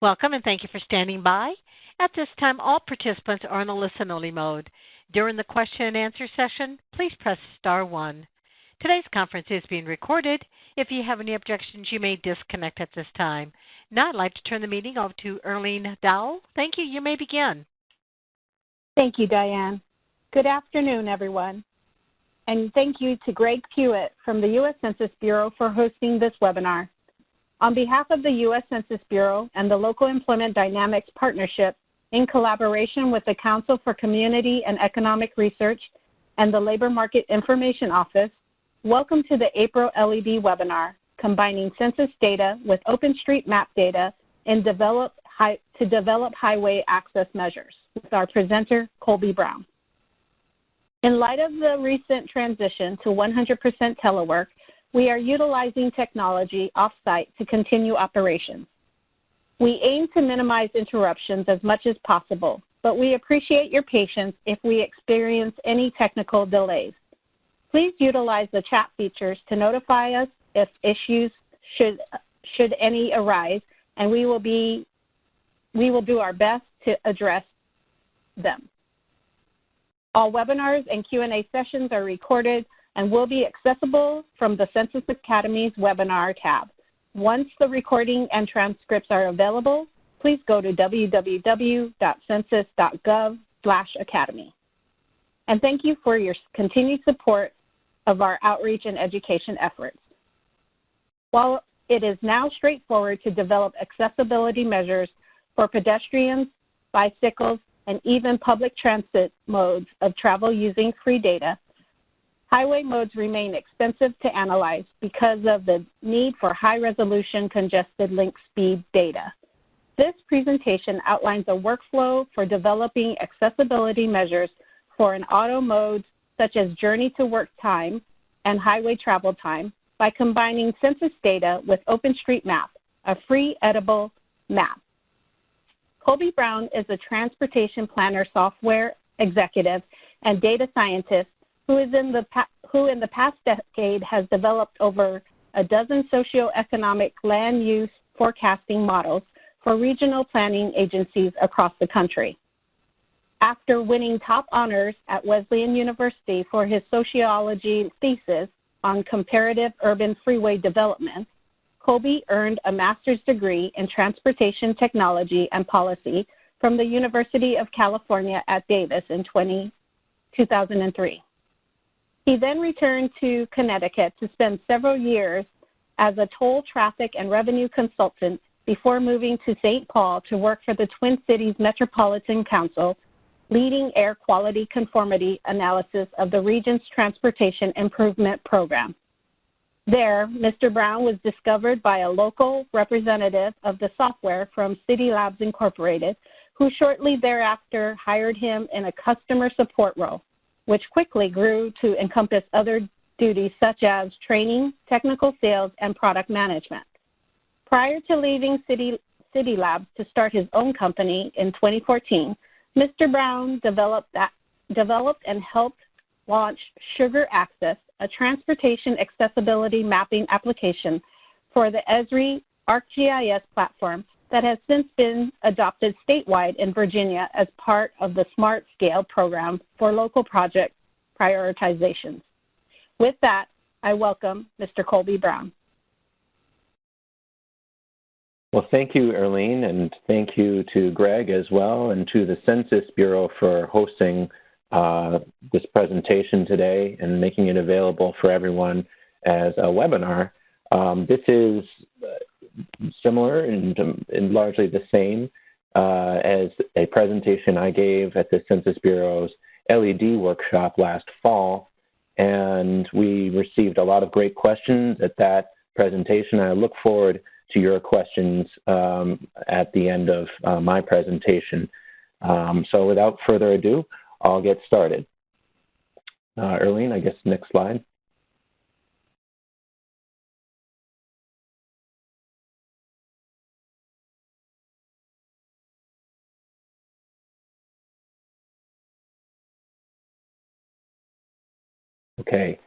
Welcome and thank you for standing by. At this time, all participants are in a listen-only mode. During the question and answer session, please press star one. Today's conference is being recorded. If you have any objections, you may disconnect at this time. Now I'd like to turn the meeting over to Erlene Dowell. Thank you. You may begin. Thank you, Diane. Good afternoon, everyone. And thank you to Greg Pewitt from the U.S. Census Bureau for hosting this webinar. On behalf of the U.S. Census Bureau and the Local Employment Dynamics Partnership, in collaboration with the Council for Community and Economic Research and the Labor Market Information Office, welcome to the April LED webinar, combining census data with OpenStreetMap data and to develop highway access measures, with our presenter, Colby Brown. In light of the recent transition to 100% telework, we are utilizing technology off-site to continue operations. We aim to minimize interruptions as much as possible, but we appreciate your patience if we experience any technical delays. Please utilize the chat features to notify us if issues should any arise, and we will do our best to address them. All webinars and Q&A sessions are recorded and will be accessible from the Census Academy's webinar tab. Once the recording and transcripts are available, please go to www.census.gov/academy. And thank you for your continued support of our outreach and education efforts. While it is now straightforward to develop accessibility measures for pedestrians, bicycles, and even public transit modes of travel using free data, highway modes remain expensive to analyze because of the need for high-resolution congested link speed data. This presentation outlines a workflow for developing accessibility measures for an auto modes such as journey to work time and highway travel time by combining census data with OpenStreetMap, a free editable map. Colby Brown is a transportation planner software executive and data scientist who in the past decade has developed over a dozen socioeconomic land use forecasting models for regional planning agencies across the country. After winning top honors at Wesleyan University for his sociology thesis on comparative urban freeway development, Colby earned a master's degree in transportation technology and policy from the University of California at Davis in 2003. He then returned to Connecticut to spend several years as a toll, traffic, and revenue consultant before moving to St. Paul to work for the Twin Cities Metropolitan Council, leading air quality conformity analysis of the region's transportation improvement program. There, Mr. Brown was discovered by a local representative of the software from City Labs Incorporated, who shortly thereafter hired him in a customer support role, which quickly grew to encompass other duties such as training, technical sales, and product management. Prior to leaving City Labs to start his own company in 2014, Mr. Brown developed and helped launch Sugar Access, a transportation accessibility mapping application for the Esri ArcGIS platform that has since been adopted statewide in Virginia as part of the Smart Scale program for local project prioritizations. With that, I welcome Mr. Colby Brown. Well, thank you, Erlene, and thank you to Greg as well, and to the Census Bureau for hosting this presentation today and making it available for everyone as a webinar. This is similar and largely the same as a presentation I gave at the Census Bureau's LED workshop last fall, and we received a lot of great questions at that presentation. I look forward to your questions at the end of my presentation. So without further ado, I'll get started. Erlene, I guess next slide. Okay,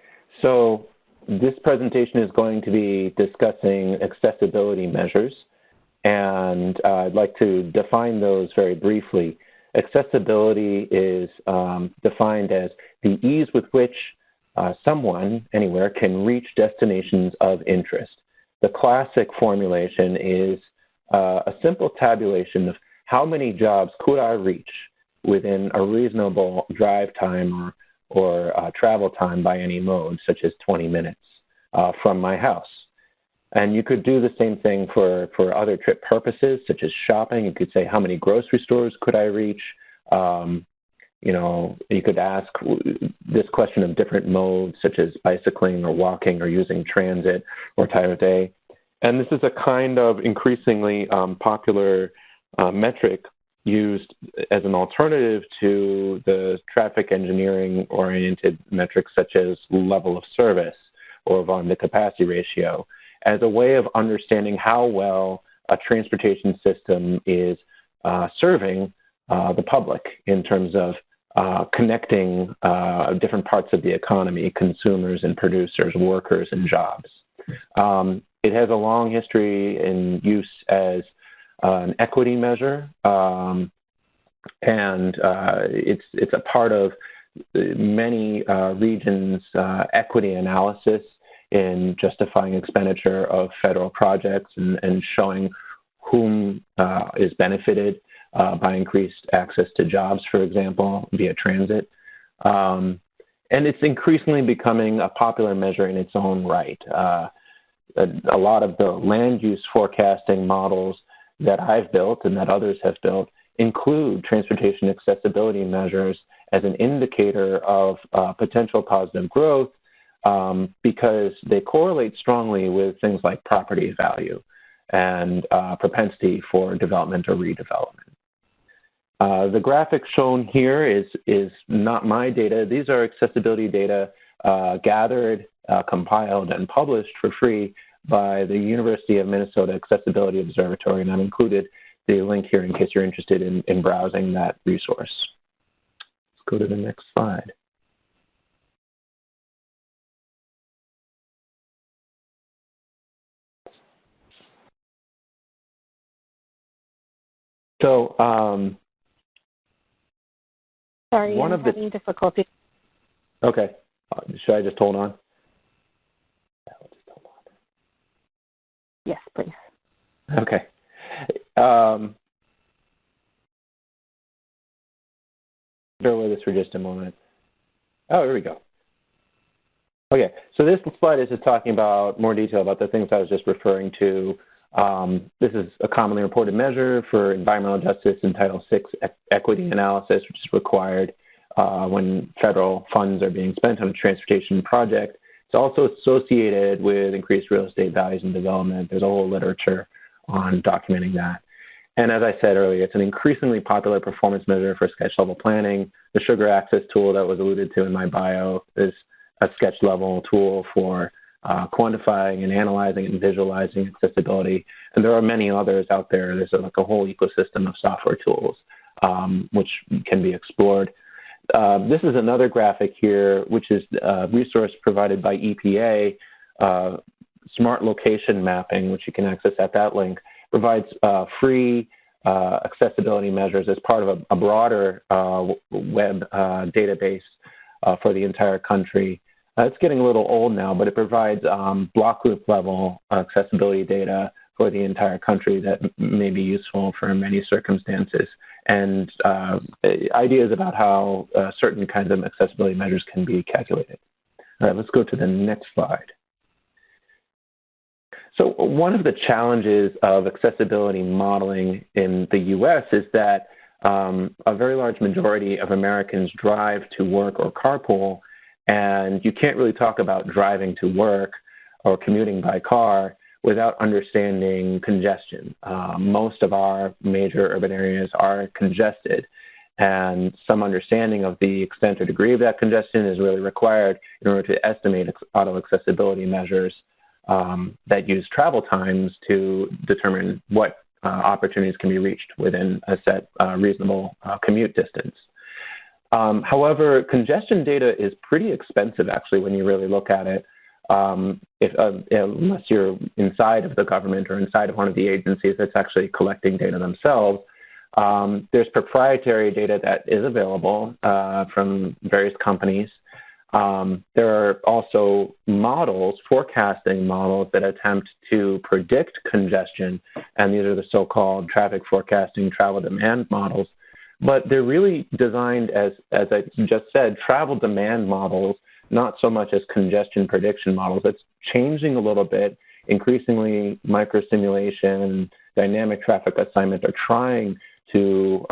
so this presentation is going to be discussing accessibility measures, and I'd like to define those very briefly. Accessibility is defined as the ease with which someone anywhere can reach destinations of interest. The classic formulation is a simple tabulation of how many jobs could I reach within a reasonable drive time or travel time by any mode, such as 20 minutes from my house. And you could do the same thing for other trip purposes, such as shopping. You could say, how many grocery stores could I reach? You know, you could ask this question of different modes, such as bicycling or walking or using transit or time of day. And this is a kind of increasingly popular metric used as an alternative to the traffic engineering-oriented metrics such as level of service or volume to capacity ratio, as a way of understanding how well a transportation system is serving the public in terms of connecting different parts of the economy, consumers and producers, workers and jobs. It has a long history in use as an equity measure, and it's a part of many regions' equity analysis in justifying expenditure of federal projects and showing whom is benefited by increased access to jobs, for example, via transit. And it's increasingly becoming a popular measure in its own right. A lot of the land use forecasting models that I've built and that others have built include transportation accessibility measures as an indicator of potential positive growth because they correlate strongly with things like property value and propensity for development or redevelopment. The graphic shown here is not my data. These are accessibility data gathered, compiled, and published for free by the University of Minnesota Accessibility Observatory, and I've included the link here in case you're interested in browsing that resource. Let's go to the next slide. So, sorry, I'm having difficulty. Okay, should I just hold on? Yes, please. Okay. Bear with us for just a moment. Oh, here we go. Okay, so this slide is just talking about more detail about the things I was just referring to. This is a commonly reported measure for environmental justice in Title VI equity analysis, which is required when federal funds are being spent on a transportation project. It's also associated with increased real estate values and development. There's a whole literature on documenting that. And as I said earlier, it's an increasingly popular performance measure for sketch level planning. The Sugar Access tool that was alluded to in my bio is a sketch level tool for quantifying and analyzing and visualizing accessibility. And there are many others out there. There's like a whole ecosystem of software tools which can be explored. This is another graphic here, which is a resource provided by EPA, Smart Location Mapping, which you can access at that link, provides free accessibility measures as part of a broader web database for the entire country. It's getting a little old now, but it provides block group level accessibility data for the entire country that may be useful for many circumstances, and ideas about how certain kinds of accessibility measures can be calculated. All right, let's go to the next slide. So one of the challenges of accessibility modeling in the US is that a very large majority of Americans drive to work or carpool, and you can't really talk about driving to work or commuting by car without understanding congestion. Most of our major urban areas are congested, and some understanding of the extent or degree of that congestion is really required in order to estimate auto accessibility measures that use travel times to determine what opportunities can be reached within a set reasonable commute distance. However, congestion data is pretty expensive, actually, when you really look at it. unless you're inside of the government or inside of one of the agencies that's actually collecting data themselves. There's proprietary data that is available from various companies. There are also models, forecasting models that attempt to predict congestion, and these are the so-called traffic forecasting travel demand models. But they're really designed as I just said, travel demand models, not so much as congestion prediction models. It's changing a little bit. Increasingly, microsimulation and dynamic traffic assignment are trying to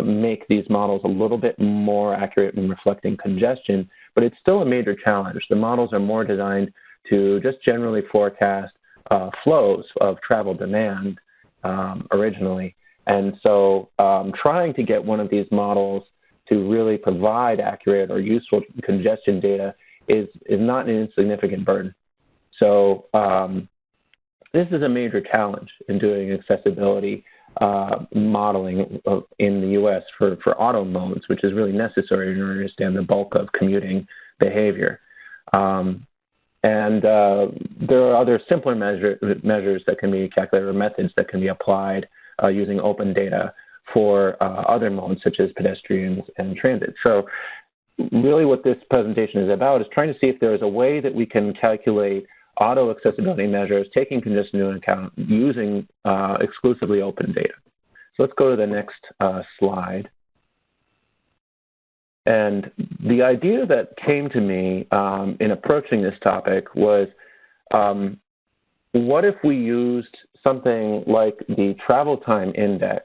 make these models a little bit more accurate in reflecting congestion, but it's still a major challenge. The models are more designed to just generally forecast flows of travel demand originally. And so trying to get one of these models to really provide accurate or useful congestion data is not an insignificant burden. So this is a major challenge in doing accessibility modeling in the U.S. for auto modes, which is really necessary in order to understand the bulk of commuting behavior. And there are other simpler measures that can be calculated, or methods that can be applied using open data for other modes such as pedestrians and transit. So really what this presentation is about is trying to see if there is a way that we can calculate auto accessibility measures, taking congestion into account, using exclusively open data. So let's go to the next slide. And the idea that came to me in approaching this topic was, what if we used something like the travel time index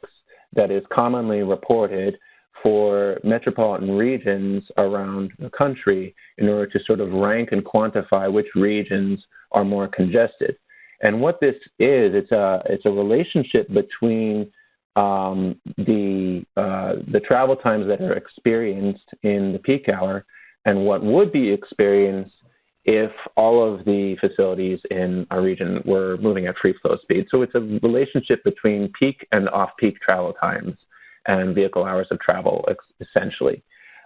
that is commonly reported for metropolitan regions around the country in order to sort of rank and quantify which regions are more congested. And what this is, it's a relationship between the travel times that are experienced in the peak hour and what would be experienced if all of the facilities in our region were moving at free flow speed. So it's a relationship between peak and off-peak travel times and vehicle hours of travel, essentially.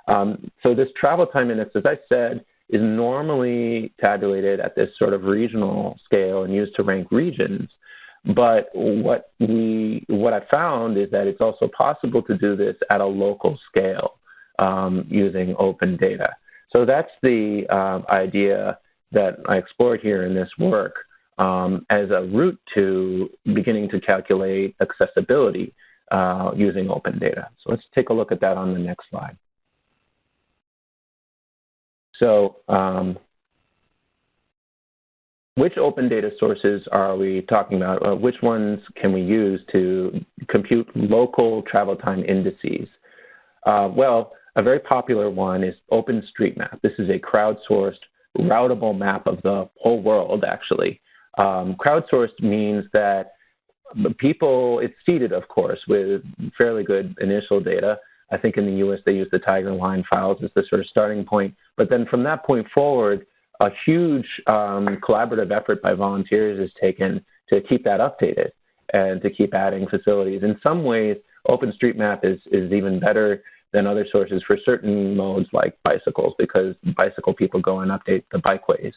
So this travel time index, as I said, is normally tabulated at this sort of regional scale and used to rank regions. But what I found is that it's also possible to do this at a local scale using open data. So that's the idea that I explored here in this work as a route to beginning to calculate accessibility using open data. So let's take a look at that on the next slide. So which open data sources are we talking about? Which ones can we use to compute local travel time indices? Well, a very popular one is OpenStreetMap. This is a crowdsourced, routable map of the whole world, actually. Crowdsourced means that it's seeded, of course, with fairly good initial data. I think in the US, they use the Tiger line files as the sort of starting point. But then from that point forward, a huge collaborative effort by volunteers is taken to keep that updated and to keep adding facilities. In some ways, OpenStreetMap is even better than other sources for certain modes like bicycles, because bicycle people go and update the bikeways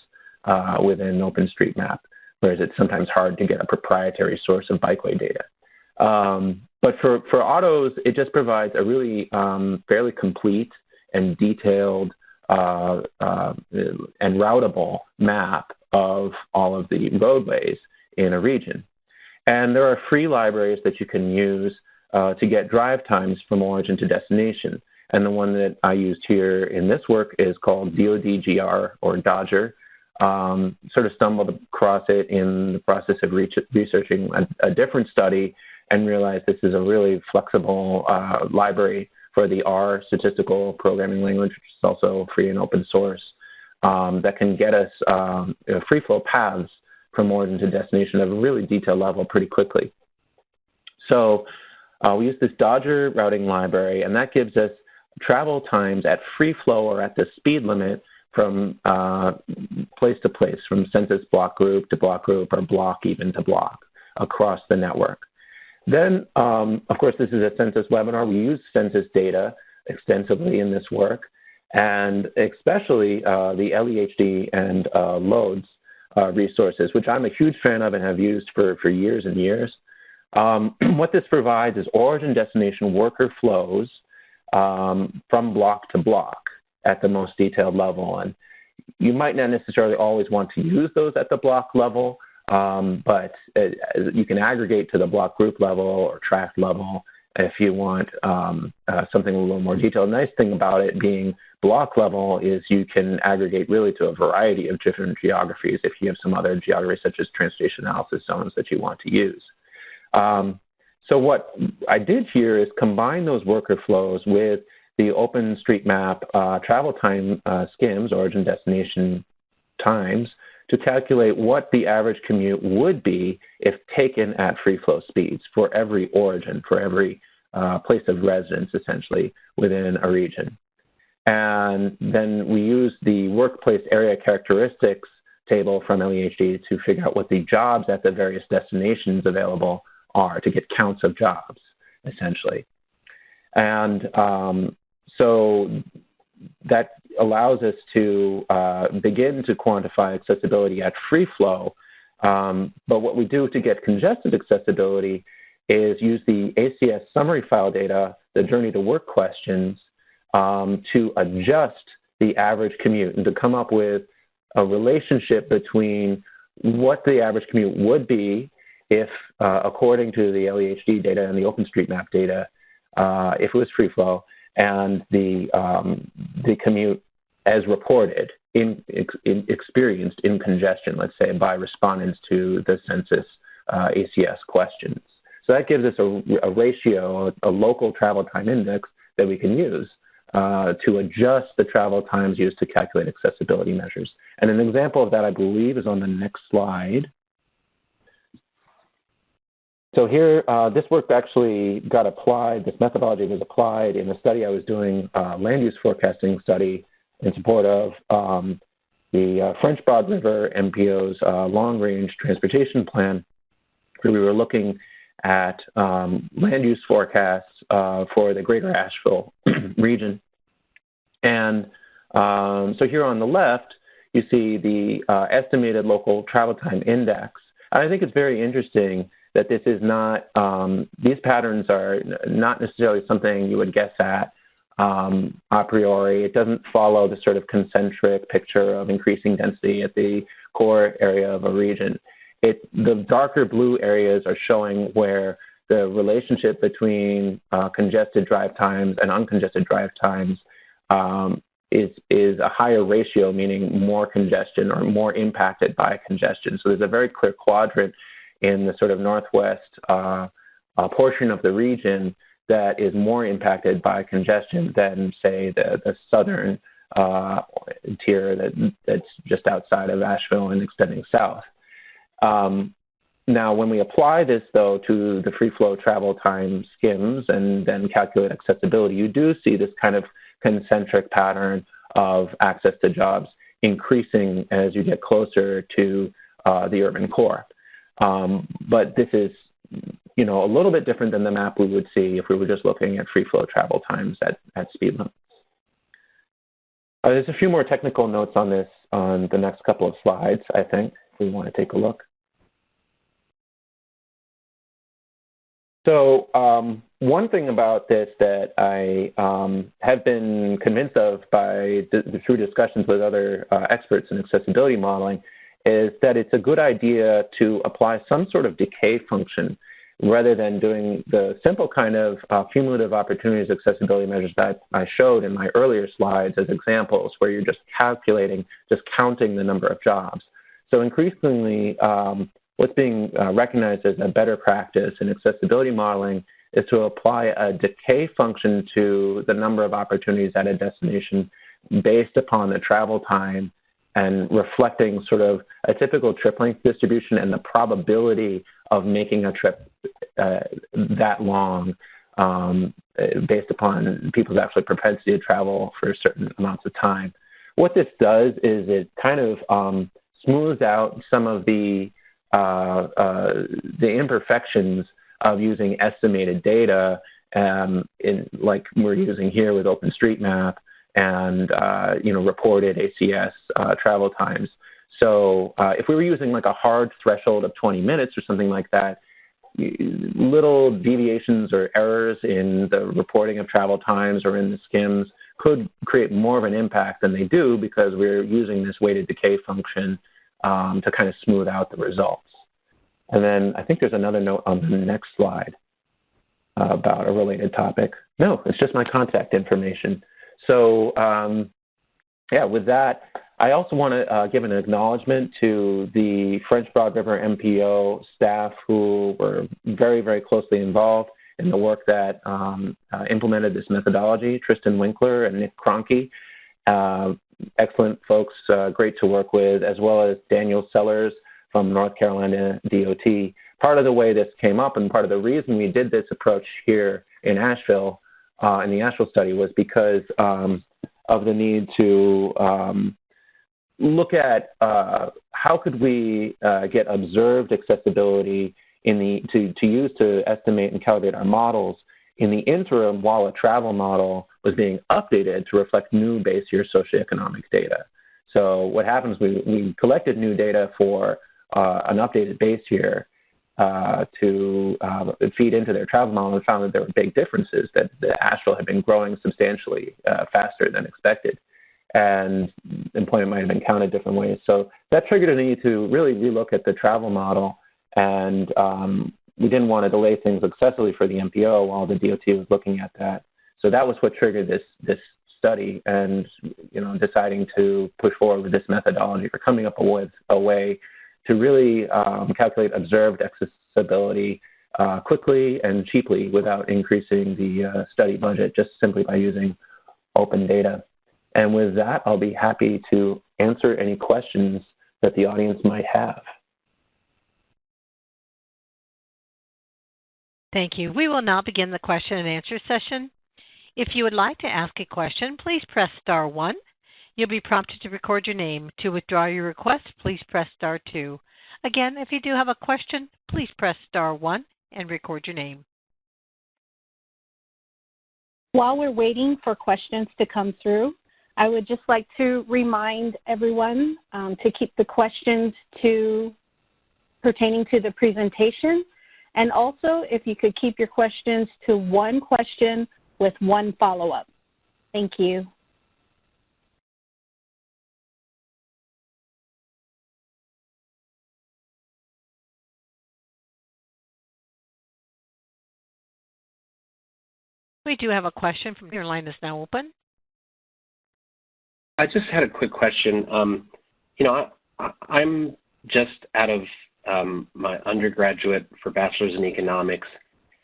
within OpenStreetMap, whereas it's sometimes hard to get a proprietary source of bikeway data. But for autos, it just provides a really fairly complete and detailed and routable map of all of the roadways in a region. And there are free libraries that you can use to get drive times from origin to destination. And the one that I used here in this work is called DODGR, or Dodger. Sort of stumbled across it in the process of researching a different study and realized this is a really flexible library for the R statistical programming language, which is also free and open source, that can get us free flow paths from origin to destination at a really detailed level pretty quickly. So we use this Dodger routing library, and that gives us travel times at free flow or at the speed limit from place to place, from census block group to block group, or block even to block across the network. Then, of course, this is a census webinar. We use census data extensively in this work. and especially the LEHD and LODES resources, which I'm a huge fan of and have used for years and years. What this provides is origin-destination worker flows from block to block at the most detailed level. And you might not necessarily always want to use those at the block level, but you can aggregate to the block group level or tract level if you want something a little more detailed. The nice thing about it being block level is you can aggregate really to a variety of different geographies if you have some other geographies such as transportation analysis zones that you want to use. So what I did here is combine those worker flows with the OpenStreetMap travel time skims, origin destination times, to calculate what the average commute would be if taken at free flow speeds for every origin, for every place of residence, essentially, within a region. And then we use the workplace area characteristics table from LEHD to figure out what the jobs at the various destinations available are, to get counts of jobs, essentially. And so that allows us to begin to quantify accessibility at free flow. But what we do to get congested accessibility is use the ACS summary file data, the journey to work questions, to adjust the average commute and to come up with a relationship between what the average commute would be if, according to the LEHD data and the OpenStreetMap data, if it was free flow, and the commute as reported experienced in congestion, let's say, by respondents to the Census ACS questions. So that gives us a ratio, a local travel time index that we can use to adjust the travel times used to calculate accessibility measures. And an example of that, I believe, is on the next slide. So here, this work actually got applied, this methodology was applied in a study I was doing, land use forecasting study in support of the French Broad River MPO's long-range transportation plan, where we were looking at land use forecasts for the greater Asheville region. And so here on the left, you see the estimated local travel time index. And I think it's very interesting that this is not, these patterns are not necessarily something you would guess at a priori. It doesn't follow the sort of concentric picture of increasing density at the core area of a region. The darker blue areas are showing where the relationship between congested drive times and uncongested drive times is a higher ratio, meaning more congestion or more impacted by congestion. So there's a very clear quadrant in the sort of northwest portion of the region that is more impacted by congestion than, say, the southern tier that's just outside of Asheville and extending south. Now, when we apply this, though, to the free flow travel time skims and then calculate accessibility, you do see this kind of concentric pattern of access to jobs increasing as you get closer to the urban core. But this is, you know, a little bit different than the map we would see if we were just looking at free flow travel times at speed limits. There's a few more technical notes on this on the next couple of slides, I think, if we want to take a look. So one thing about this that I have been convinced of through discussions with other experts in accessibility modeling is that it's a good idea to apply some sort of decay function rather than doing the simple kind of cumulative opportunities accessibility measures that I showed in my earlier slides as examples, where you're just calculating, just counting the number of jobs. So increasingly, what's being recognized as a better practice in accessibility modeling is to apply a decay function to the number of opportunities at a destination based upon the travel time and reflecting sort of a typical trip length distribution and the probability of making a trip that long based upon people's actual propensity to travel for certain amounts of time. What this does is it kind of smooths out some of the imperfections of using estimated data like we're using here with OpenStreetMap and reported ACS travel times. So if we were using like a hard threshold of 20 minutes or something like that, little deviations or errors in the reporting of travel times or in the skims could create more of an impact than they do because we're using this weighted decay function to kind of smooth out the results. And then I think there's another note on the next slide about a related topic. No, it's just my contact information. So yeah, with that, I also want to give an acknowledgement to the French Broad River MPO staff who were very, very closely involved in the work that implemented this methodology, Tristan Winkler and Nick Cronky. Excellent folks, great to work with, as well as Daniel Sellers from North Carolina DOT. Part of the way this came up and part of the reason we did this approach here in Asheville, in the Asheville study, was because of the need to look at how could we get observed accessibility to use to estimate and calibrate our models in the interim while a travel model was being updated to reflect new base year socioeconomic data. So what happens, we collected new data for an updated base year to feed into their travel model and found that there were big differences, that Asheville had been growing substantially faster than expected, and employment might have been counted different ways. So that triggered a need to really relook at the travel model, and we didn't want to delay things excessively for the MPO while the DOT was looking at that. So that was what triggered this study, and deciding to push forward with this methodology for coming up with a way to really calculate observed accessibility quickly and cheaply without increasing the study budget, just simply by using open data. And with that, I'll be happy to answer any questions that the audience might have. Thank you. We will now begin the question and answer session. If you would like to ask a question, please press star 1. You'll be prompted to record your name. To withdraw your request, please press star 2. Again, if you do have a question, please press star 1 and record your name. While we're waiting for questions to come through, I would just like to remind everyone to keep the questions pertaining to the presentation. And also, if you could keep your questions to one question with one follow-up. Thank you. We do have a question from your line is now open. I just had a quick question. I'm just out of my undergraduate for bachelor's in economics,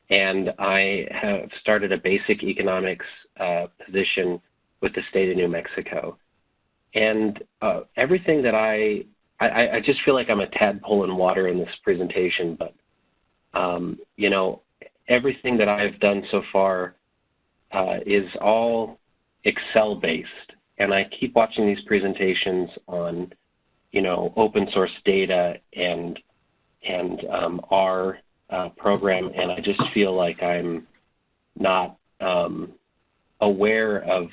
and I have started a basic economics position with the state of New Mexico. And everything that I just feel like I'm a tadpole in water in this presentation, but, everything that I've done so far is all Excel-based. And I keep watching these presentations on, open source data and our program, and I just feel like I'm not aware of,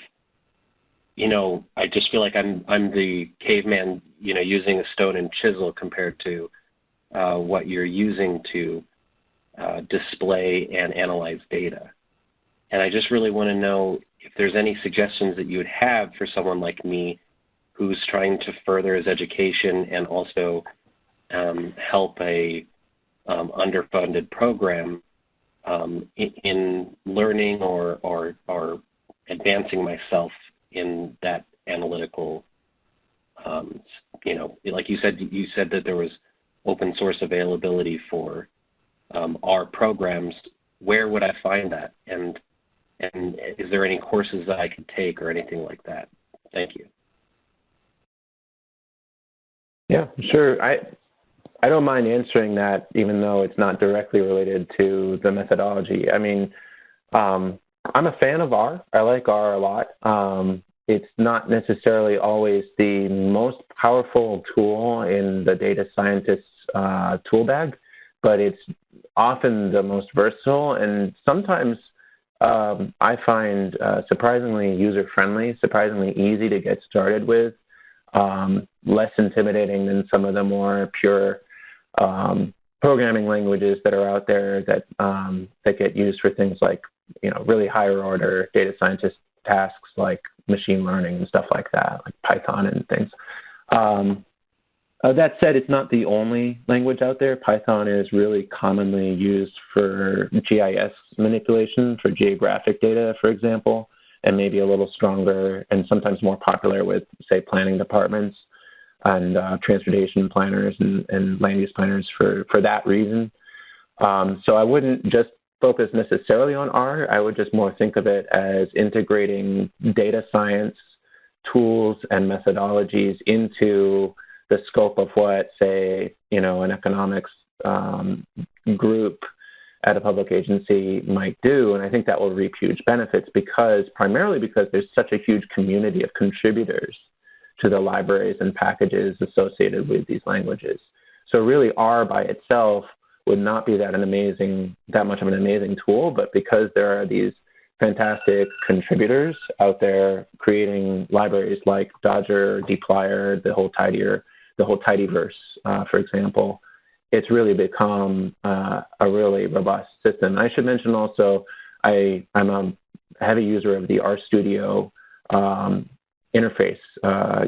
I just feel like I'm the caveman, using a stone and chisel compared to what you're using to display and analyze data. And I just really want to know if there's any suggestions that you would have for someone like me who's trying to further his education and also help a underfunded program in learning or advancing myself in that analytical, like you said that there was open source availability for our programs. Where would I find that? And is there any courses that I could take or anything like that? Thank you. Yeah, sure. I don't mind answering that, even though it's not directly related to the methodology. I mean, I'm a fan of R. I like R a lot. It's not necessarily always the most powerful tool in the data scientist's tool bag, but it's often the most versatile, and sometimes I find surprisingly user-friendly, surprisingly easy to get started with, less intimidating than some of the more pure programming languages that are out there that that get used for things like, really higher order data scientist tasks like machine learning and stuff like that, like Python and things. That said, it's not the only language out there. Python is really commonly used for GIS manipulation, for geographic data, for example, and maybe a little stronger and sometimes more popular with, say, planning departments and transportation planners and land use planners for that reason. So I wouldn't just focus necessarily on R. I would just more think of it as integrating data science tools and methodologies into the scope of what, say, an economics group at a public agency might do. And I think that will reap huge benefits primarily because there's such a huge community of contributors to the libraries and packages associated with these languages. So really R by itself would not be that much of an amazing tool, but because there are these fantastic contributors out there creating libraries like Dodger, dplyr, the whole tidyverse, for example, it's really become a really robust system. I should mention also, I'm a heavy user of the RStudio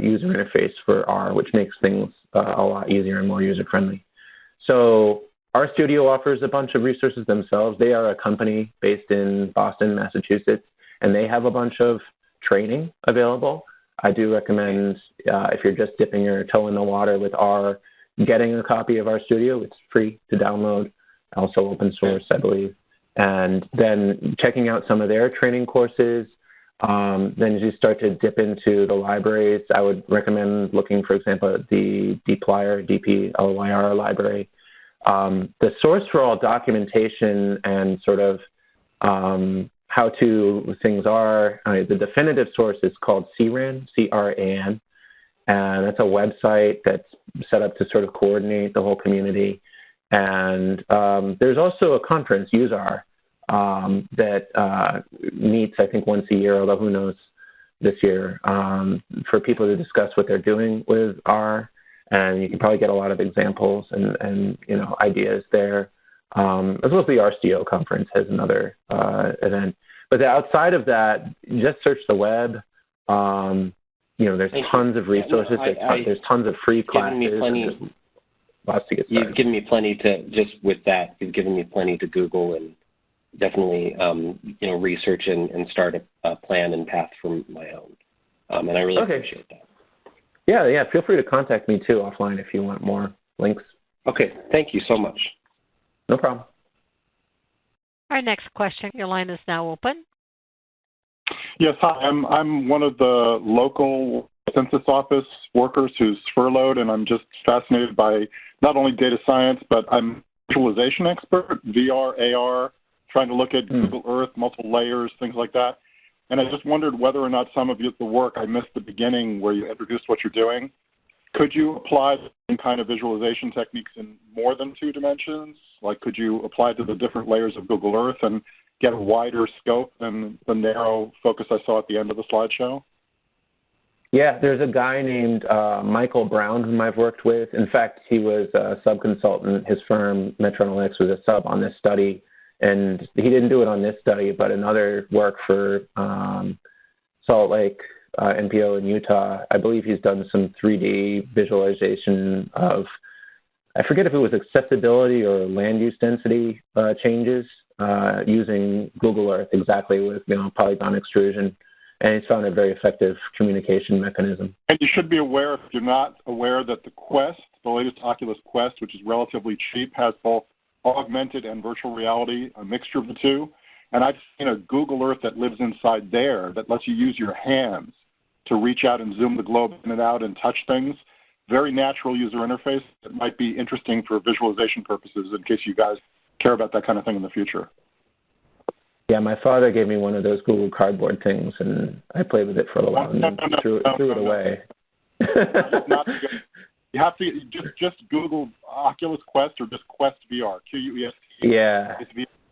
user interface for R, which makes things a lot easier and more user-friendly. So RStudio offers a bunch of resources themselves. They are a company based in Boston, Massachusetts, and they have a bunch of training available. I do recommend, if you're just dipping your toe in the water with R, getting a copy of RStudio. It's free to download, also open source, I believe. And then checking out some of their training courses. Then as you start to dip into the libraries, I would recommend looking, for example, at the dplyr, DPLYR library. The source for all documentation and sort of how-to things are, the definitive source is called CRAN, C-R-A-N, and that's a website that's set up to sort of coordinate the whole community. And there's also a conference, UseR, that meets, I think, once a year, although who knows this year, for people to discuss what they're doing with R. And you can probably get a lot of examples and ideas there, as well as the RStudio conference has another event. But outside of that, just search the web. There's tons of resources. There's tons of free classes. Lots to get started. You've given me plenty you've given me plenty to Google and definitely, research and start a plan and path for my own. And I really appreciate that. Yeah. Feel free to contact me too offline if you want more links. Okay. Thank you so much. No problem. Our next question, your line is now open. Yes, hi. I'm one of the local census office workers who's furloughed, and I'm just fascinated by not only data science, but I'm a visualization expert, VR, AR, trying to look at Google Earth, multiple layers, things like that. And I just wondered whether or not some of the work I missed the beginning where you introduced what you're doing. Could you apply some kind of visualization techniques in more than 2 dimensions? Like, could you apply to the different layers of Google Earth and get a wider scope than the narrow focus I saw at the end of the slideshow? Yeah, there's a guy named Michael Brown whom I've worked with. In fact, he was a sub-consultant. His firm, Metro Analytics, was a sub on this study. And he didn't do it on this study, but another work for Salt Lake, NPO in Utah. I believe he's done some 3D visualization of, I forget if it was accessibility or land use density changes using Google Earth exactly with polygon extrusion. And he's found a very effective communication mechanism. And you should be aware, if you're not aware, that the Quest, the latest Oculus Quest, which is relatively cheap, has both augmented and virtual reality, a mixture of the two. And I've seen a Google Earth that lives inside there that lets you use your hands to reach out and zoom the globe in and out and touch things. Very natural user interface that might be interesting for visualization purposes in case you guys care about that kind of thing in the future. Yeah, my father gave me one of those Google Cardboard things, and I played with it for a little while and then threw it away. You have to just Google Oculus Quest or just Quest VR, QUEST. Yeah.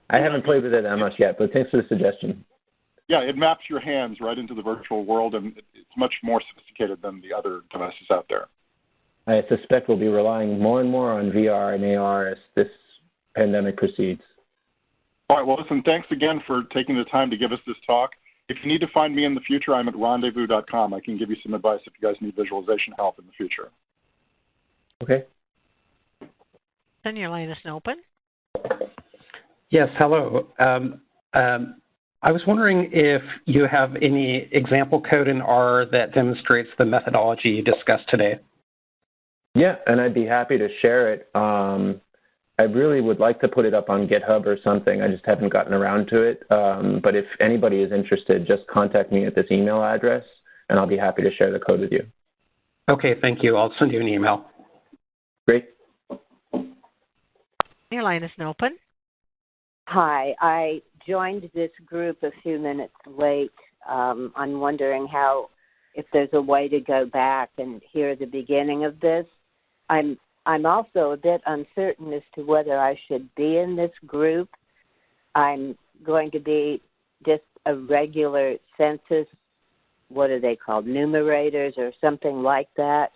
I haven't played with it that much yet, but thanks for the suggestion. Yeah, it maps your hands right into the virtual world, and it's much more sophisticated than the other devices out there. I suspect we'll be relying more and more on VR and AR as this pandemic proceeds. All right, well, listen, thanks again for taking the time to give us this talk. If you need to find me in the future, I'm at rendezvous.com. I can give you some advice if you guys need visualization help in the future. Okay. Then your line is open. Yes, hello. I was wondering if you have any example code in R that demonstrates the methodology you discussed today. Yeah, and I'd be happy to share it. I really would like to put it up on GitHub or something. I just haven't gotten around to it. But if anybody is interested, just contact me at this email address, and I'll be happy to share the code with you. Okay, thank you. I'll send you an email. Great. Your line is open. Hi, I joined this group a few minutes late. I'm wondering if there's a way to go back and hear the beginning of this. I'm also a bit uncertain as to whether I should be in this group. I'm going to be just a regular census, what are they called, numerators or something like that.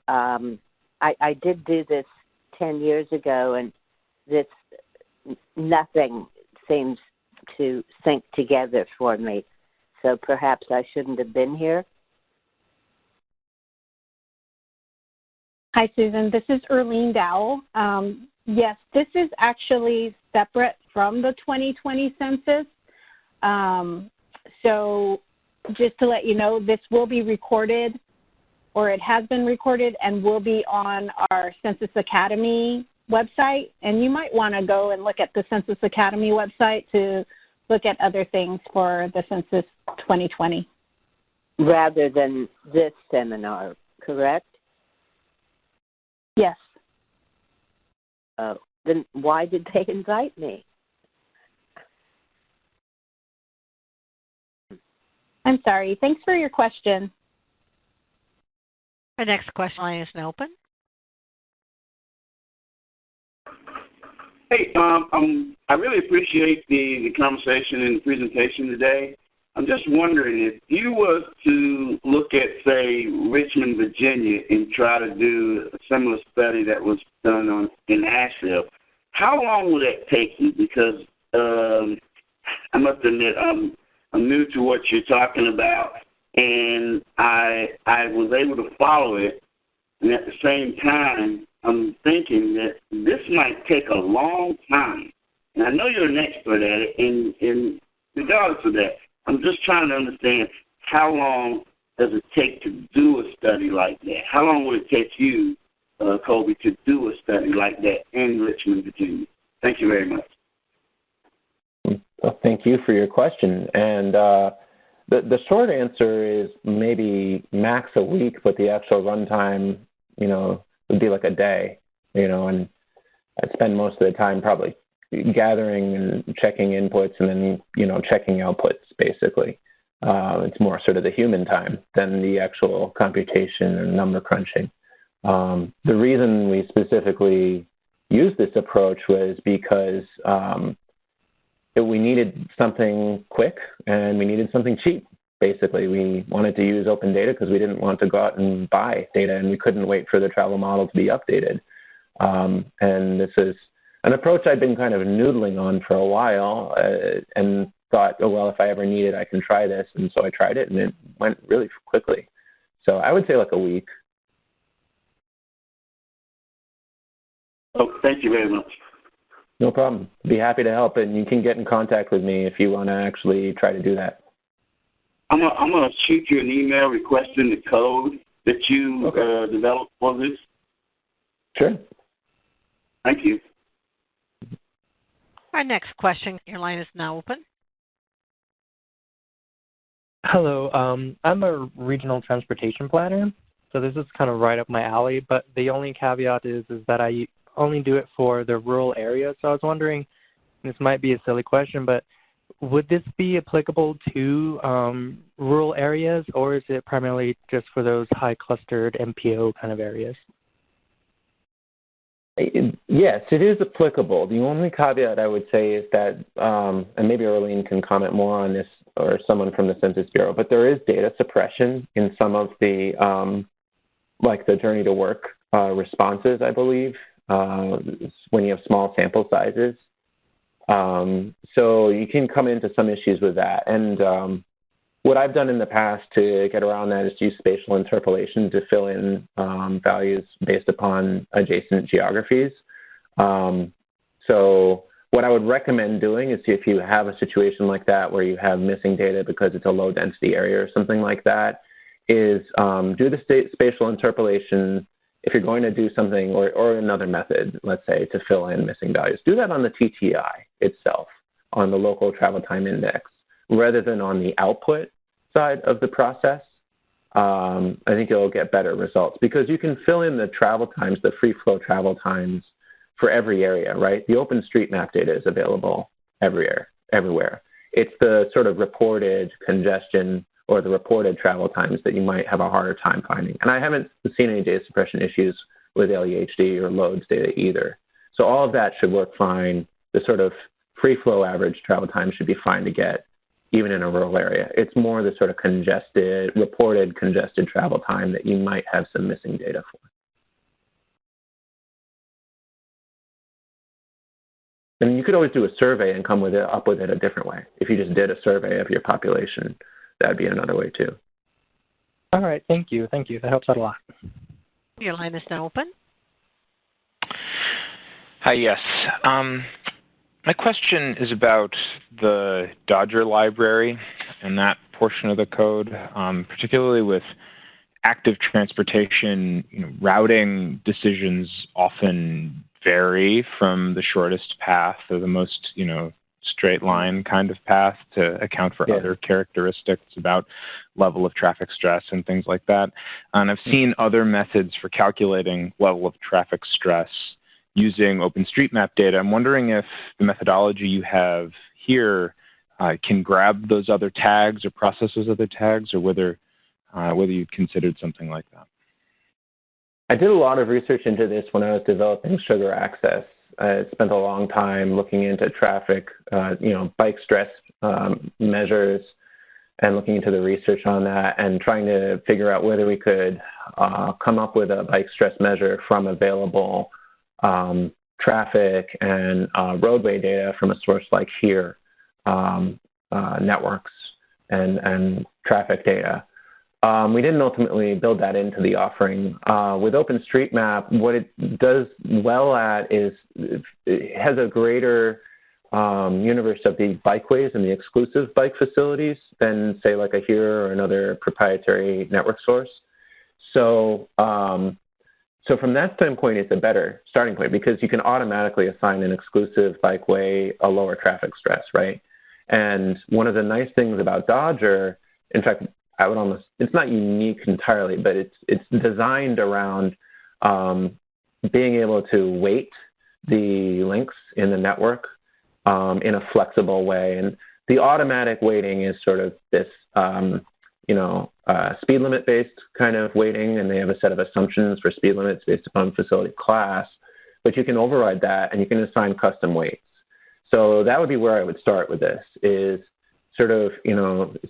I did do this 10 years ago, and nothing seems to sync together for me. So perhaps I shouldn't have been here. Hi, Susan. This is Erlene Dowell. Yes, this is actually separate from the 2020 census. So just to let you know, this will be recorded, or it has been recorded and will be on our Census Academy website. And you might want to go and look at the Census Academy website to look at other things for the Census 2020. Rather than this seminar, correct? Yes. Oh, then why did they invite me? I'm sorry. Thanks for your question. Our next question line is now open. Hey, I really appreciate the conversation and the presentation today. I'm just wondering, if you was to look at, say, Richmond, Virginia, and try to do a similar study that was done in Asheville, how long would that take you? Because I must admit, I'm new to what you're talking about, and I was able to follow it. And at the same time, I'm thinking that this might take a long time. And I know you're an expert at it, and regardless of that, I'm just trying to understand, how long does it take to do a study like that? How long would it take you, Colby, to do a study like that in Richmond, Virginia? Thank you very much. Well, thank you for your question. And the short answer is maybe max a week, but the actual runtime, would be like a day, and I'd spend most of the time probably gathering and checking inputs and then, checking outputs, basically. It's more sort of the human time than the actual computation and number crunching. The reason we specifically used this approach was because we needed something quick and we needed something cheap. Basically, we wanted to use open data because we didn't want to go out and buy data, and we couldn't wait for the travel model to be updated. And this is an approach I'd been kind of noodling on for a while and thought, oh, well, if I ever need it, I can try this. And so I tried it, and it went really quickly. So I would say like a week. Oh, thank you very much. No problem. Be happy to help, and you can get in contact with me if you want to actually try to do that. I'm gonna shoot you an email requesting the code that you developed for this. Sure. Thank you. Our next question, your line is now open. Hello, I'm a regional transportation planner, so this is kind of right up my alley, but the only caveat is that I only do it for the rural areas. So I was wondering, this might be a silly question, but would this be applicable to rural areas, or is it primarily just for those high clustered MPO kind of areas? Yes, it is applicable. The only caveat I would say is that, and maybe Arlene can comment more on this, or someone from the Census Bureau, but there is data suppression in some of the, like the journey to work responses, I believe, when you have small sample sizes. So you can come into some issues with that. And what I've done in the past to get around that is to use spatial interpolation to fill in values based upon adjacent geographies. So what I would recommend doing is if you have a situation like that where you have missing data because it's a low density area or something like that, is do the spatial interpolation. If you're going to do something, or another method, let's say, to fill in missing values, do that on the TTI itself, on the local travel time index, rather than on the output side of the process. I think it'll get better results because you can fill in the travel times, the free flow travel times for every area, right? The OpenStreetMap data is available everywhere. It's the sort of reported congestion or the reported travel times that you might have a harder time finding. And I haven't seen any data suppression issues with LEHD or LODES data either. So all of that should work fine. The sort of free flow average travel time should be fine to get, even in a rural area. It's more the sort of reported congested travel time that you might have some missing data for. And you could always do a survey and come up with it a different way. If you just did a survey of your population, that'd be another way too. All right, thank you. Thank you. That helps out a lot. Your line is now open. Hi, yes. My question is about the Dodger library and that portion of the code, particularly with active transportation. Routing decisions often vary from the shortest path or the most, straight line kind of path to account for other characteristics about level of traffic stress and things like that. And I've seen other methods for calculating level of traffic stress using OpenStreetMap data. I'm wondering if the methodology you have here can grab those other tags or process those other tags, or whether you'd considered something like that. I did a lot of research into this when I was developing Sugar Access. I spent a long time looking into traffic, bike stress measures, and looking into the research on that and trying to figure out whether we could come up with a bike stress measure from available traffic and roadway data from a source like here, networks and traffic data. We didn't ultimately build that into the offering. With OpenStreetMap, what it does well at is it has a greater universe of the bikeways and the exclusive bike facilities than, say, like a Here or another proprietary network source. So, so from that standpoint, it's a better starting point because you can automatically assign an exclusive bikeway a lower traffic stress, right? And one of the nice things about Dodger, in fact, it's not unique entirely, but it's designed around being able to weight the links in the network in a flexible way. And the automatic weighting is sort of this, speed limit based kind of weighting, and they have a set of assumptions for speed limits based upon facility class, but you can override that and you can assign custom weights. So that would be where I would start with this, is sort of,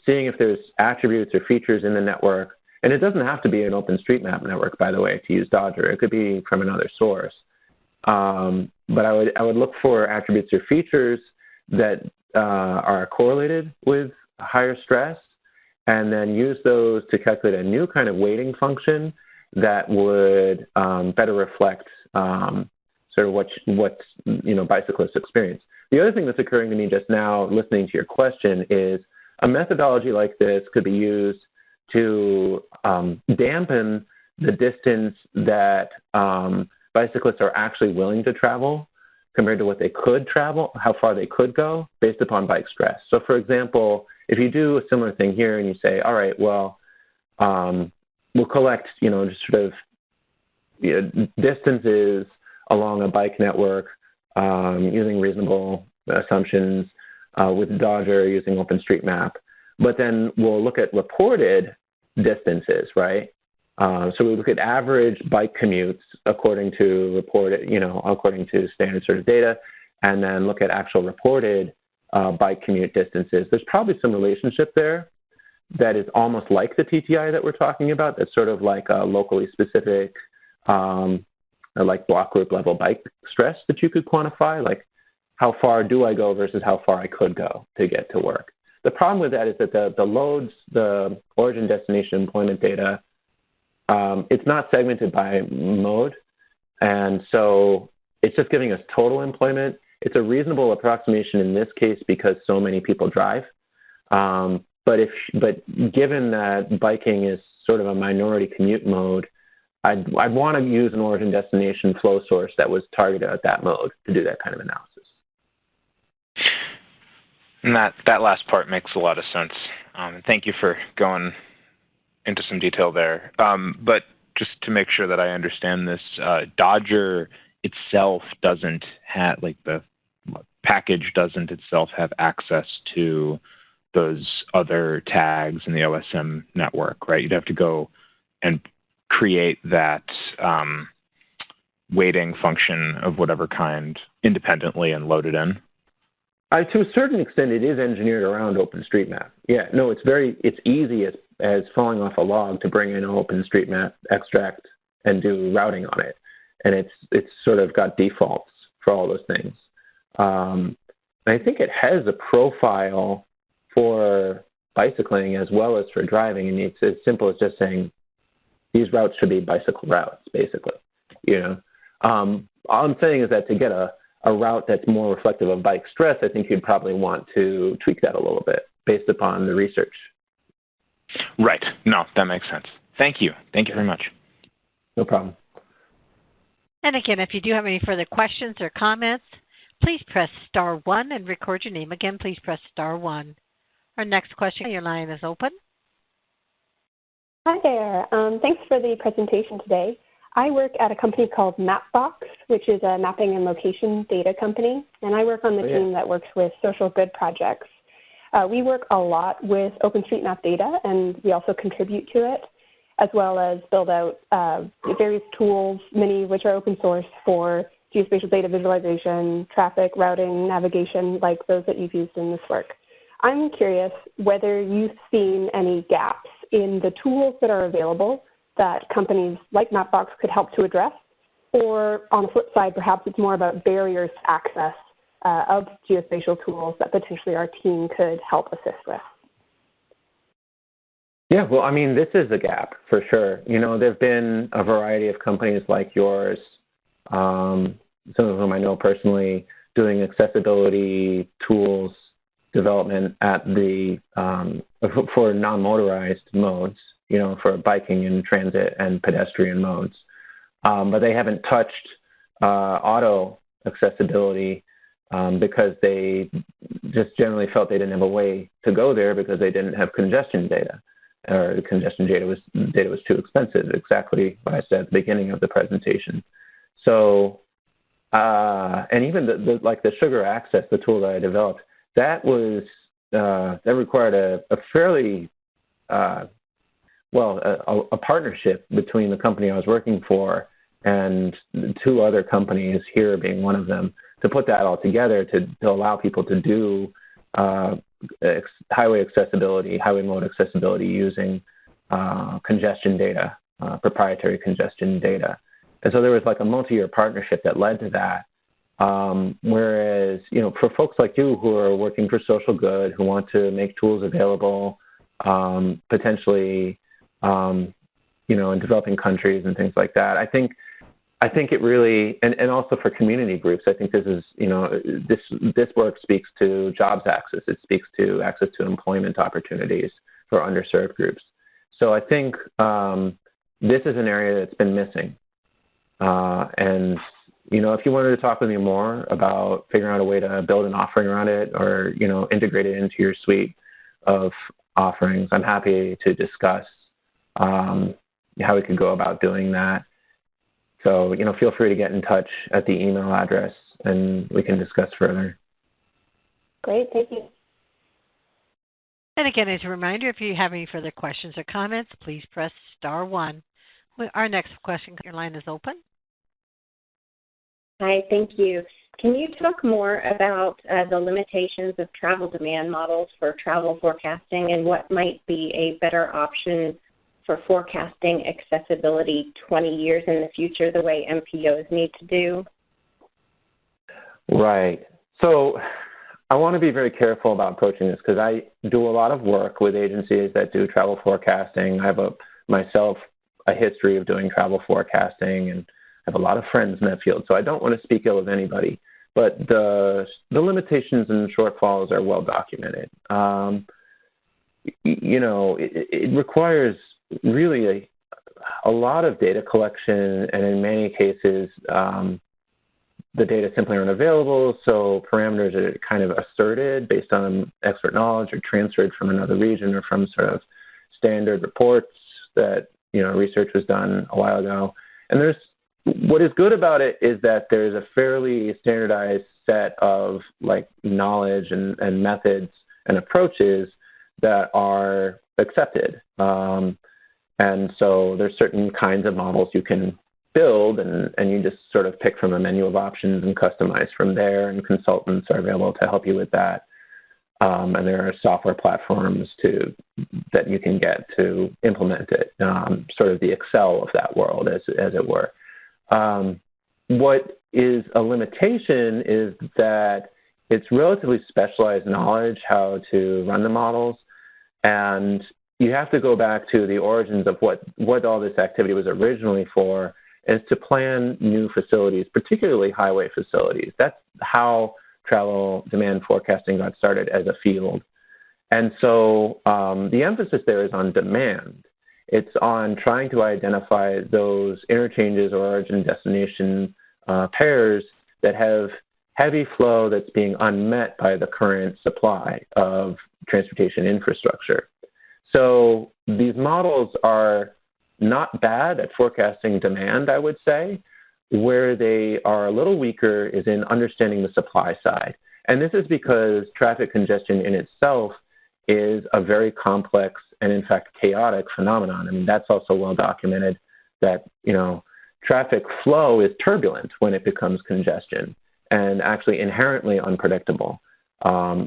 seeing if there's attributes or features in the network. And it doesn't have to be an OpenStreetMap network, by the way, to use Dodger. It could be from another source. But I would look for attributes or features that are correlated with higher stress, and then use those to calculate a new kind of weighting function that would better reflect sort of what bicyclists experience. The other thing that's occurring to me just now, listening to your question, is a methodology like this could be used to dampen the distance that bicyclists are actually willing to travel compared to what they could travel, how far they could go based upon bike stress. So, for example, if you do a similar thing here and you say, all right, well, we'll collect, just sort of distances along a bike network using reasonable assumptions with Dodger using OpenStreetMap. But then we'll look at reported distances, right? So we look at average bike commutes according to according to standard sort of data, and then look at actual reported bike commute distances. There's probably some relationship there that is almost like the TTI that we're talking about. That's sort of like a locally specific, like block group level bike stress that you could quantify, like how far do I go versus how far I could go to get to work. The problem with that is that the LODES, the origin destination employment data, it's not segmented by mode, and so it's just giving us total employment. It's a reasonable approximation in this case because so many people drive. But given that biking is sort of a minority commute mode, I'd want to use an origin destination flow source that was targeted at that mode to do that kind of analysis. And that last part makes a lot of sense. Thank you for going into some detail there. But just to make sure that I understand this, Dodger itself doesn't have, like the package doesn't itself have access to those other tags in the OSM network, right? You'd have to go and create that weighting function of whatever kind independently and load it in. To a certain extent, it is engineered around OpenStreetMap. Yeah, no, it's easy as falling off a log to bring in OpenStreetMap, extract, and do routing on it. And it's sort of got defaults for all those things. I think it has a profile for bicycling as well as for driving, and it's as simple as just saying these routes should be bicycle routes, basically. All I'm saying is that to get a route that's more reflective of bike stress, I think you'd probably want to tweak that a little bit based upon the research. Right. No, that makes sense. Thank you. Thank you very much. No problem. And again, if you do have any further questions or comments, please press star 1 and record your name. Again, please press star 1. Our next question, your line is open. Hi there. Thanks for the presentation today. I work at a company called Mapbox, which is a mapping and location data company, and I work on the team that works with social good projects. We work a lot with OpenStreetMap data, and we also contribute to it, as well as build out various tools, many of which are open source for geospatial data visualization, traffic, routing, navigation, like those that you've used in this work. I'm curious whether you've seen any gaps in the tools that are available that companies like Mapbox could help to address, or on the flip side, perhaps it's more about barriers to access of geospatial tools that potentially our team could help assist with. Yeah, well, I mean, this is a gap for sure. There have been a variety of companies like yours, some of whom I know personally, doing accessibility tools development at the for non-motorized modes, for biking and transit and pedestrian modes. But they haven't touched auto accessibility because they just generally felt they didn't have a way to go there because they didn't have congestion data, or the congestion data was too expensive, exactly what I said at the beginning of the presentation. So, and even the sugar access, the tool that I developed, that required a fairly a partnership between the company I was working for and 2 other companies, here being one of them, to put that all together to allow people to do highway mode accessibility using congestion data, proprietary congestion data. And so there was like a multi-year partnership that led to that. Whereas, for folks like you who are working for social good, who want to make tools available, potentially, in developing countries and things like that, I think it really, and also for community groups, I think this is, this work speaks to jobs access. It speaks to access to employment opportunities for underserved groups. So I think this is an area that's been missing. And if you wanted to talk with me more about figuring out a way to build an offering around it, or, integrate it into your suite of offerings, I'm happy to discuss how we could go about doing that. So, feel free to get in touch at the email address and we can discuss further. Great, thank you. And again, as a reminder, if you have any further questions or comments, please press star 1. Our next question, your line is open. Hi, thank you. Can you talk more about the limitations of travel demand models for travel forecasting and what might be a better option for forecasting accessibility 20 years in the future the way MPOs need to do? Right. So I want to be very careful about approaching this because I do a lot of work with agencies that do travel forecasting. I have myself a history of doing travel forecasting and I have a lot of friends in that field, so I don't want to speak ill of anybody. But the limitations and shortfalls are well documented. It requires really a lot of data collection, and in many cases, the data simply aren't available, so parameters are kind of asserted based on expert knowledge or transferred from another region or from sort of standard reports that, research was done a while ago. And what is good about it is that there's a fairly standardized set of knowledge and methods and approaches that are accepted. And so there's certain kinds of models you can build and you just sort of pick from a menu of options and customize from there, and consultants are available to help you with that. And there are software platforms that you can get to implement it, sort of the Excel of that world, as it were. What is a limitation is that it's relatively specialized knowledge how to run the models, and you have to go back to the origins of what all this activity was originally for, is to plan new facilities, particularly highway facilities. That's how travel demand forecasting got started as a field. And so the emphasis there is on demand. It's on trying to identify those interchanges or origin-destination pairs that have heavy flow that's being unmet by the current supply of transportation infrastructure. So these models are not bad at forecasting demand, I would say. Where they are a little weaker is in understanding the supply side. And this is because traffic congestion in itself is a very complex and, in fact, chaotic phenomenon. I mean, that's also well documented that, traffic flow is turbulent when it becomes congestion and actually inherently unpredictable,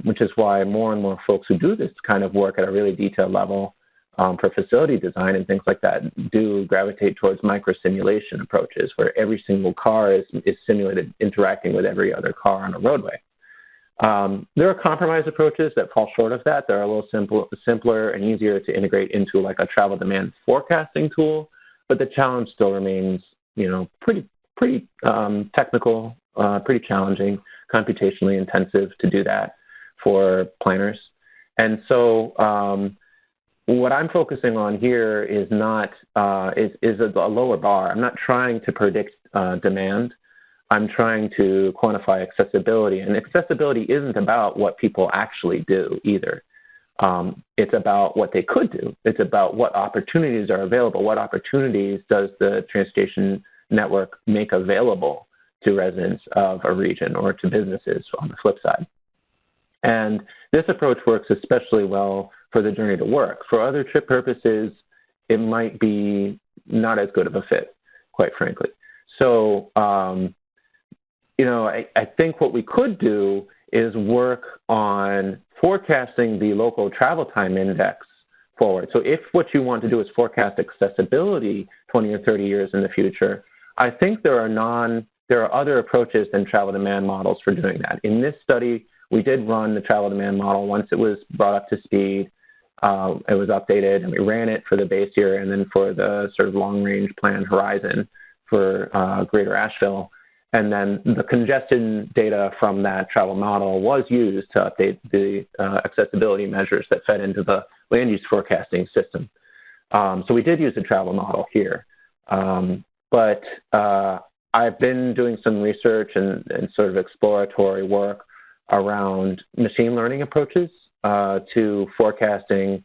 which is why more and more folks who do this kind of work at a really detailed level for facility design and things like that do gravitate towards micro-simulation approaches where every single car is simulated interacting with every other car on a roadway. There are compromise approaches that fall short of that. They're a little simpler and easier to integrate into like a travel demand forecasting tool, but the challenge still remains, pretty technical, pretty challenging, computationally intensive to do that for planners. And so what I'm focusing on here is not is a lower bar. I'm not trying to predict demand. I'm trying to quantify accessibility. And accessibility isn't about what people actually do either. It's about what they could do. It's about what opportunities are available. What opportunities does the transportation network make available to residents of a region or to businesses on the flip side? And this approach works especially well for the journey to work. For other trip purposes, it might be not as good of a fit, quite frankly. So, I think what we could do is work on forecasting the local travel time index forward. So if what you want to do is forecast accessibility 20 or 30 years in the future, I think there are other approaches than travel demand models for doing that. In this study, we did run the travel demand model. Once it was brought up to speed, it was updated, and we ran it for the base year and then for the sort of long-range plan horizon for Greater Asheville. And then the congestion data from that travel model was used to update the accessibility measures that fed into the land use forecasting system. So we did use a travel model here. But I've been doing some research and sort of exploratory work around machine learning approaches to forecasting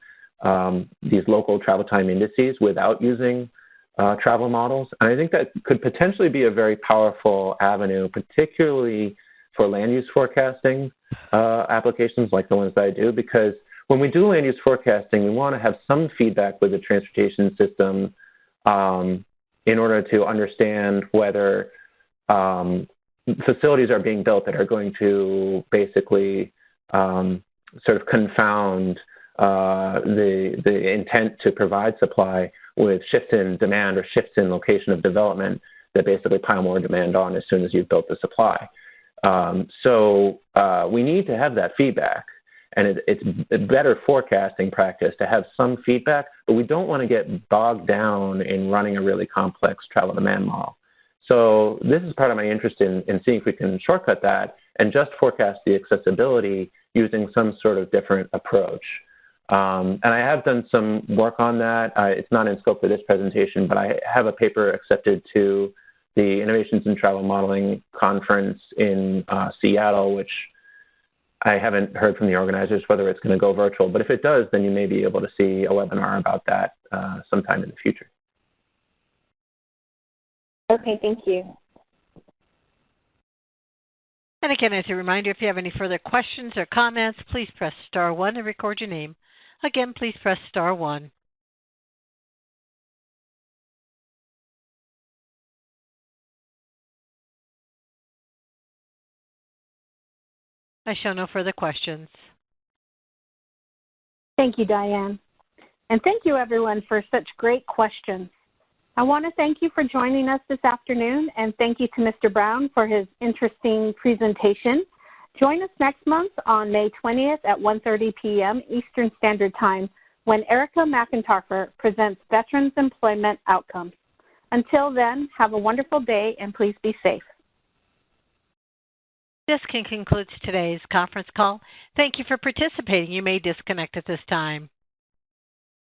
these local travel time indices without using travel models. And I think that could potentially be a very powerful avenue, particularly for land use forecasting applications like the ones that I do, because when we do land use forecasting, we want to have some feedback with the transportation system in order to understand whether facilities are being built that are going to basically sort of confound the intent to provide supply with shifts in demand or shifts in location of development that basically pile more demand on as soon as you've built the supply. So we need to have that feedback. And it's a better forecasting practice to have some feedback, but we don't want to get bogged down in running a really complex travel demand model. So this is part of my interest in seeing if we can shortcut that and just forecast the accessibility using some sort of different approach. And I have done some work on that. It's not in scope for this presentation, but I have a paper accepted to the Innovations in Travel Modeling Conference in Seattle, which I haven't heard from the organizers whether it's going to go virtual, but if it does, then you may be able to see a webinar about that sometime in the future. Okay, thank you. And again, as a reminder, if you have any further questions or comments, please press star 1 and record your name. Again, please press star 1. I show no further questions. Thank you, Diane. And thank you, everyone, for such great questions. I want to thank you for joining us this afternoon, and thank you to Mr. Brown for his interesting presentation. Join us next month on May 20th at 1:30 p.m. Eastern Standard Time when Erica McIntyre presents Veterans Employment Outcomes. Until then, have a wonderful day, and please be safe. This concludes today's conference call. Thank you for participating. You may disconnect at this time.